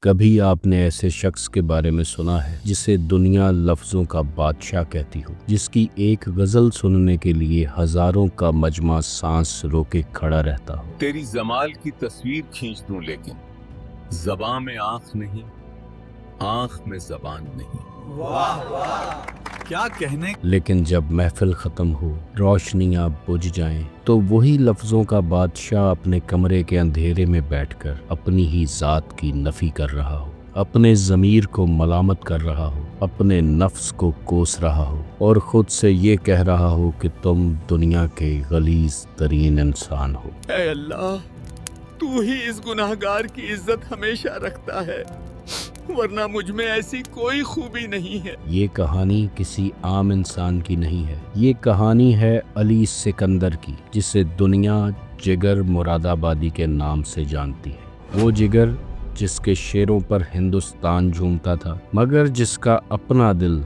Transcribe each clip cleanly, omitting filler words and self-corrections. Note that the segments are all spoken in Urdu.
کبھی آپ نے ایسے شخص کے بارے میں سنا ہے جسے دنیا لفظوں کا بادشاہ کہتی ہو، جس کی ایک غزل سننے کے لیے ہزاروں کا مجمع سانس روکے کھڑا رہتا ہو؟ تیری زمال کی تصویر کھینچ دوں لیکن زبان میں آنکھ نہیں، آنکھ میں زبان نہیں۔ واہ واہ کیا کہنے۔ لیکن جب محفل ختم ہو، روشنیاں بجھ جائیں، تو وہی لفظوں کا بادشاہ اپنے کمرے کے اندھیرے میں بیٹھ کر اپنی ہی ذات کی نفی کر رہا ہو، اپنے ضمیر کو ملامت کر رہا ہو، اپنے نفس کو کوس رہا ہو اور خود سے یہ کہہ رہا ہو کہ تم دنیا کے غلیظ ترین انسان ہو۔ اے اللہ، تو ہی اس گناہگار کی عزت ہمیشہ رکھتا ہے، ورنہ مجھ میں ایسی کوئی خوبی نہیں ہے۔ یہ کہانی کسی عام انسان کی نہیں ہے، یہ کہانی ہے علی سکندر کی، جسے دنیا جگر مراد آبادی کے نام سے جانتی ہے۔ وہ جگر جس کے شعروں پر ہندوستان جھومتا تھا، مگر جس کا اپنا دل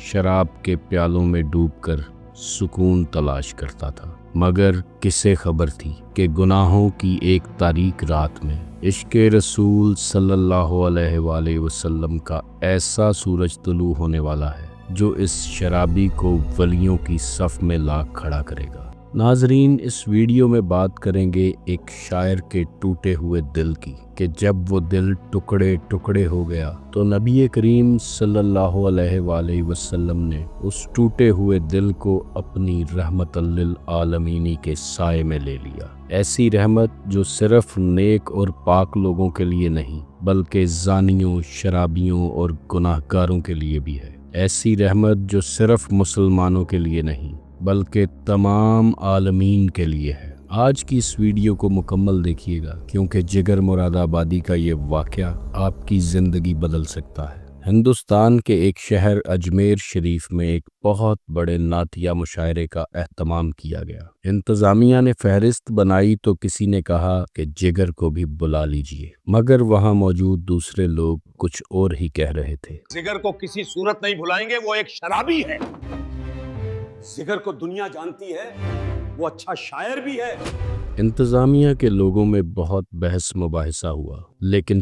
شراب کے پیالوں میں ڈوب کر سکون تلاش کرتا تھا۔ مگر کسے خبر تھی کہ گناہوں کی ایک تاریک رات میں عشق رسول صلی اللہ علیہ وآلہ وسلم کا ایسا سورج طلوع ہونے والا ہے جو اس شرابی کو ولیوں کی صف میں لا کھڑا کرے گا۔ ناظرین، اس ویڈیو میں بات کریں گے ایک شاعر کے ٹوٹے ہوئے دل کی، کہ جب وہ دل ٹکڑے ٹکڑے ہو گیا تو نبی کریم صلی اللہ علیہ وآلہ وسلم نے اس ٹوٹے ہوئے دل کو اپنی رحمت للعالمین کے سائے میں لے لیا۔ ایسی رحمت جو صرف نیک اور پاک لوگوں کے لیے نہیں بلکہ زانیوں، شرابیوں اور گناہ گاروں کے لیے بھی ہے۔ ایسی رحمت جو صرف مسلمانوں کے لیے نہیں بلکہ تمام عالمین کے لیے ہے۔ آج کی اس ویڈیو کو مکمل دیکھیے گا، کیونکہ جگر مراد آبادی کا یہ واقعہ آپ کی زندگی بدل سکتا ہے۔ ہندوستان کے ایک شہر اجمیر شریف میں ایک بہت بڑے نعتیہ مشاعرے کا اہتمام کیا گیا۔ انتظامیہ نے فہرست بنائی تو کسی نے کہا کہ جگر کو بھی بلا لیجئے، مگر وہاں موجود دوسرے لوگ کچھ اور ہی کہہ رہے تھے۔ جگر کو کسی صورت نہیں بھلائیں گے، وہ ایک شرابی ہے۔ جگر کو دنیا جانتی ہے، وہ اچھا شاعر بھی ہے۔ انتظامیہ کے لوگوں میں بہت بحث مباحثہ ہوا، لیکن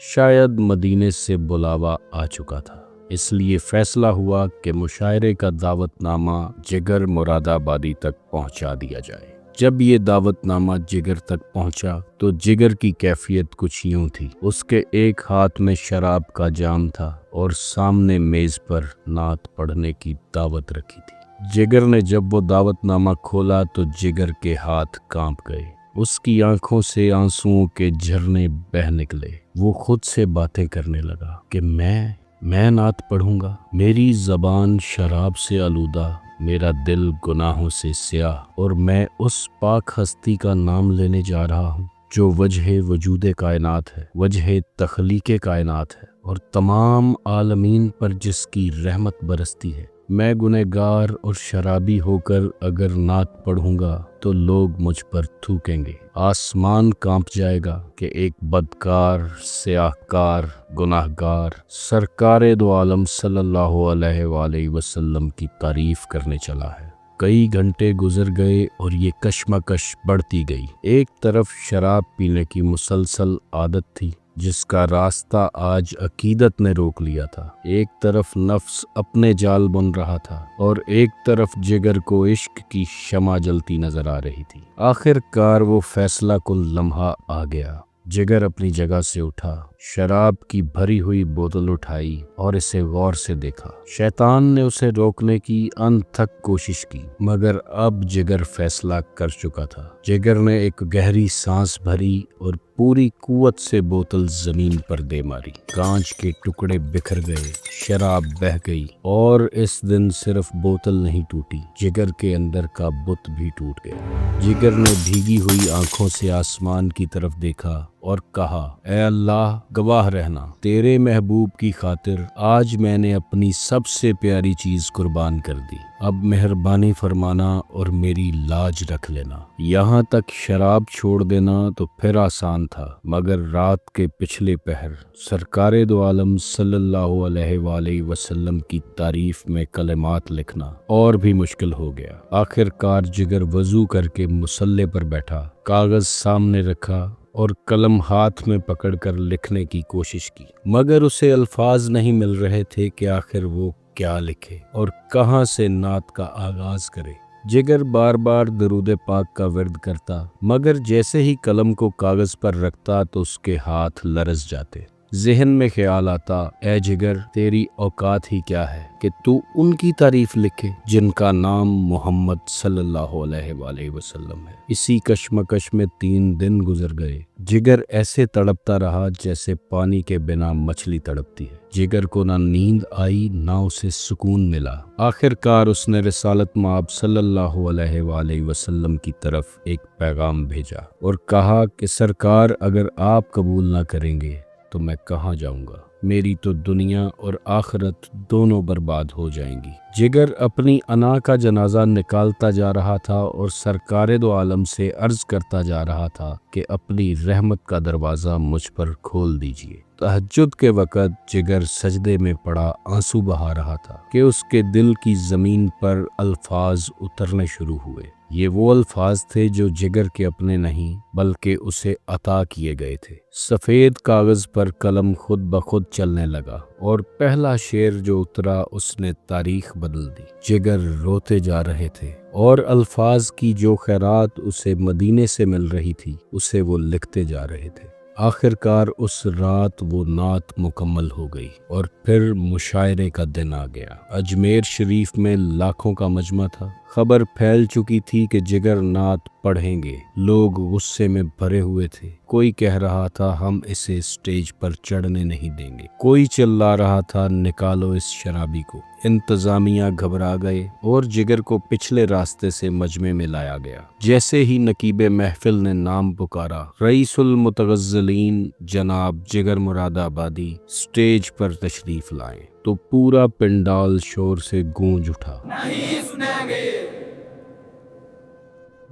شاید مدینے سے بلاوا آ چکا تھا، اس لیے فیصلہ ہوا کہ مشاعرے کا دعوت نامہ جگر مراد آبادی تک پہنچا دیا جائے۔ جب یہ دعوت نامہ جگر تک پہنچا تو جگر کی کیفیت کچھ یوں تھی۔ اس کے ایک ہاتھ میں شراب کا جام تھا اور سامنے میز پر نعت پڑھنے کی دعوت رکھی تھی۔ جگر نے جب وہ دعوت نامہ کھولا تو جگر کے ہاتھ کانپ گئے، اس کی آنکھوں سے آنسوؤں کے جھرنے بہہ نکلے۔ وہ خود سے باتیں کرنے لگا کہ میں نعت پڑھوں گا، میری زبان شراب سے آلودہ، میرا دل گناہوں سے سیاہ، اور میں اس پاک ہستی کا نام لینے جا رہا ہوں جو وجہ وجود کائنات ہے، وجہ تخلیق کائنات ہے اور تمام عالمین پر جس کی رحمت برستی ہے۔ میں گنہگار اور شرابی ہو کر اگر نعت پڑھوں گا تو لوگ مجھ پر تھوکیں گے، آسمان کانپ جائے گا کہ ایک بدکار، سیاہکار، گناہگار سرکار دو عالم صلی اللہ علیہ وآلہ وسلم کی تعریف کرنے چلا ہے۔ کئی گھنٹے گزر گئے اور یہ کشمکش بڑھتی گئی۔ ایک طرف شراب پینے کی مسلسل عادت تھی جس کا راستہ آج عقیدت نے روک لیا تھا، ایک طرف نفس اپنے جال بن رہا تھا اور ایک طرف جگر کو عشق کی شمع جلتی نظر آ رہی تھی۔ آخر کار وہ فیصلہ کن لمحہ آ گیا۔ جگر اپنی جگہ سے اٹھا، شراب کی بھری ہوئی بوتل اٹھائی اور اسے غور سے دیکھا۔ شیطان نے اسے روکنے کی انتھک کوشش کی، مگر اب جگر فیصلہ کر چکا تھا۔ جگر نے ایک گہری سانس بھری اور پوری قوت سے بوتل زمین پر دے ماری۔ کانچ کے ٹکڑے بکھر گئے، شراب بہہ گئی، اور اس دن صرف بوتل نہیں ٹوٹی، جگر کے اندر کا بت بھی ٹوٹ گیا۔ جگر نے بھیگی ہوئی آنکھوں سے آسمان کی طرف دیکھا اور کہا، اے اللہ، گواہ رہنا، تیرے محبوب کی خاطر آج میں نے اپنی سب سے پیاری چیز قربان کر دی، اب مہربانی فرمانا اور میری لاج رکھ لینا۔ یہاں تک شراب چھوڑ دینا تو پھر آسان تھا، مگر رات کے پچھلے پہر سرکار دو عالم صلی اللہ علیہ وآلہ وسلم کی تعریف میں کلمات لکھنا اور بھی مشکل ہو گیا۔ آخر کار جگر وضو کر کے مصلی پر بیٹھا، کاغذ سامنے رکھا اور قلم ہاتھ میں پکڑ کر لکھنے کی کوشش کی، مگر اسے الفاظ نہیں مل رہے تھے کہ آخر وہ کیا لکھے اور کہاں سے نعت کا آغاز کرے۔ جگر بار بار درود پاک کا ورد کرتا، مگر جیسے ہی قلم کو کاغذ پر رکھتا تو اس کے ہاتھ لرز جاتے۔ ذہن میں خیال آتا، اے جگر، تیری اوقات ہی کیا ہے کہ تو ان کی تعریف لکھے جن کا نام محمد صلی اللہ علیہ وآلہ وسلم ہے۔ اسی کشمکش میں 3 دن گزر گئے۔ جگر ایسے تڑپتا رہا جیسے پانی کے بنا مچھلی تڑپتی ہے۔ جگر کو نہ نیند آئی نہ اسے سکون ملا۔ آخر کار اس نے رسالت مآب صلی اللہ علیہ وآلہ وسلم کی طرف ایک پیغام بھیجا اور کہا کہ سرکار، اگر آپ قبول نہ کریں گے تو میں کہاں جاؤں گا؟ میری تو دنیا اور آخرت دونوں برباد ہو جائیں گی۔ جگر اپنی انا کا جنازہ نکالتا جا رہا تھا اور سرکار دو عالم سے عرض کرتا جا رہا تھا کہ اپنی رحمت کا دروازہ مجھ پر کھول دیجیے۔ تہجد کے وقت جگر سجدے میں پڑا آنسو بہا رہا تھا کہ اس کے دل کی زمین پر الفاظ اترنے شروع ہوئے۔ یہ وہ الفاظ تھے جو جگر کے اپنے نہیں بلکہ اسے عطا کیے گئے تھے۔ سفید کاغذ پر قلم خود بخود چلنے لگا اور پہلا شعر جو اترا اس نے تاریخ بدل دی۔ جگر روتے جا رہے تھے اور الفاظ کی جو خیرات اسے مدینے سے مل رہی تھی اسے وہ لکھتے جا رہے تھے۔ آخر کار اس رات وہ نعت مکمل ہو گئی اور پھر مشاعرے کا دن آ گیا۔ اجمیر شریف میں لاکھوں کا مجمع تھا۔ خبر پھیل چکی تھی کہ جگر نعت پڑھیں گے۔ لوگ غصے میں بھرے ہوئے تھے۔ کوئی کہہ رہا تھا ہم اسے اسٹیج پر چڑھنے نہیں دیں گے، کوئی چلا رہا تھا نکالو اس شرابی کو۔ انتظامیہ گھبرا گئے اور جگر کو پچھلے راستے سے مجمع میں لایا گیا۔ جیسے ہی نقیب محفل نے نام پکارا، رئیس المتغزلین جناب جگر مراد آبادی اسٹیج پر تشریف لائیں، تو پورا پنڈال شور سے گونج اٹھا۔ نہیں سنیں گے،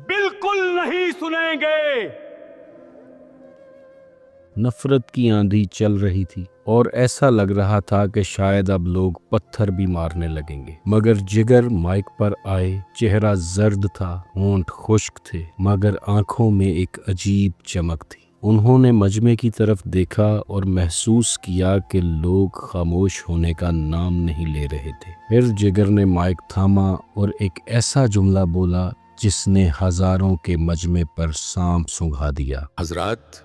بالکل نہیں سنیں گے۔ نفرت کی آندھی چل رہی تھی اور ایسا لگ رہا تھا کہ شاید اب لوگ پتھر بھی مارنے لگیں گے، مگر جگر مائک پر آئے۔ چہرہ زرد تھا، ہونٹ خشک تھے، مگر آنکھوں میں ایک عجیب چمک تھی۔ انہوں نے مجمع کی طرف دیکھا اور محسوس کیا کہ لوگ خاموش ہونے کا نام نہیں لے رہے تھے۔ پھر جگر نے مائک تھاما اور ایک ایسا جملہ بولا جس نے ہزاروں کے مجمع پر سانپ سونگھا دیا۔ حضرات،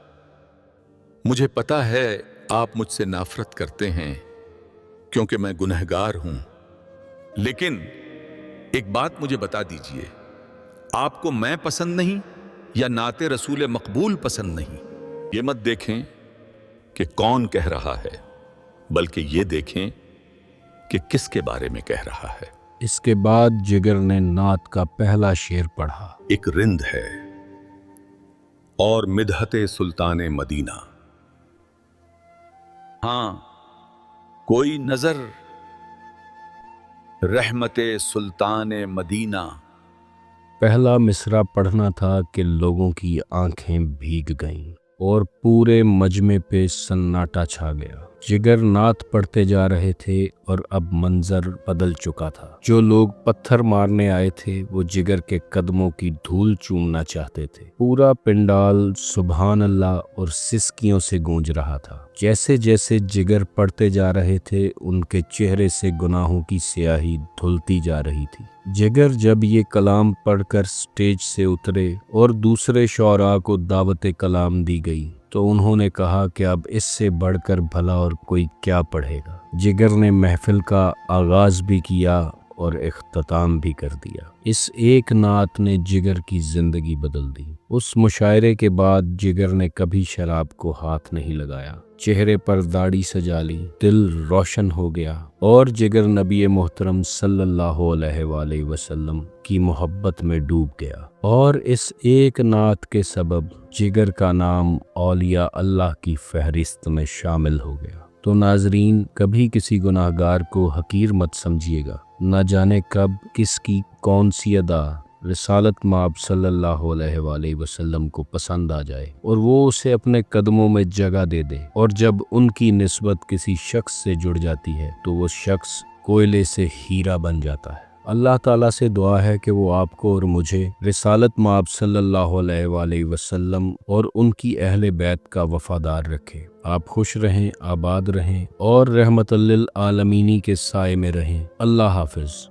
مجھے پتا ہے آپ مجھ سے نفرت کرتے ہیں کیونکہ میں گنہگار ہوں، لیکن ایک بات مجھے بتا دیجئے، آپ کو میں پسند نہیں یا نعت رسول مقبول پسند نہیں؟ یہ مت دیکھیں کہ کون کہہ رہا ہے، بلکہ یہ دیکھیں کہ کس کے بارے میں کہہ رہا ہے۔ اس کے بعد جگر نے نعت کا پہلا شعر پڑھا۔ ایک رند ہے اور مدحت سلطان مدینہ، ہاں کوئی نظر رحمت سلطان مدینہ۔ پہلا مصرع پڑھنا تھا کہ لوگوں کی آنکھیں بھیگ گئیں اور پورے مجمع پہ سناٹا چھا گیا۔ جگر نعت پڑھتے جا رہے تھے اور اب منظر بدل چکا تھا۔ جو لوگ پتھر مارنے آئے تھے وہ جگر کے قدموں کی دھول چومنا چاہتے تھے۔ پورا پنڈال سبحان اللہ اور سسکیوں سے گونج رہا تھا۔ جیسے جیسے جگر پڑھتے جا رہے تھے ان کے چہرے سے گناہوں کی سیاہی دھلتی جا رہی تھی۔ جگر جب یہ کلام پڑھ کر سٹیج سے اترے اور دوسرے شعراء کو دعوت کلام دی گئی تو انہوں نے کہا کہ اب اس سے بڑھ کر بھلا اور کوئی کیا پڑھے گا۔ جگر نے محفل کا آغاز بھی کیا اور اختتام بھی کر دیا۔ اس ایک نعت نے جگر کی زندگی بدل دی۔ اس مشاعرے کے بعد جگر نے کبھی شراب کو ہاتھ نہیں لگایا۔ چہرے پر داڑھی سجا لی، دل روشن ہو گیا اور جگر نبی محترم صلی اللہ علیہ وآلہ وسلم کی محبت میں ڈوب گیا، اور اس ایک نعت کے سبب جگر کا نام اولیاء اللہ کی فہرست میں شامل ہو گیا۔ تو ناظرین، کبھی کسی گناہگار کو حقیر مت سمجھیے گا۔ نہ جانے کب کس کی کون سی ادا رسالت مآب صلی اللہ علیہ وآلہ وسلم کو پسند آ جائے اور وہ اسے اپنے قدموں میں جگہ دے دے، اور جب ان کی نسبت کسی شخص سے جڑ جاتی ہے تو وہ شخص کوئلے سے ہیرا بن جاتا ہے۔ اللہ تعالیٰ سے دعا ہے کہ وہ آپ کو اور مجھے رسالت مآب صلی اللہ علیہ وآلہ وسلم اور ان کی اہل بیت کا وفادار رکھے۔ آپ خوش رہیں، آباد رہیں اور رحمت للعالمین کے سائے میں رہیں۔ اللہ حافظ۔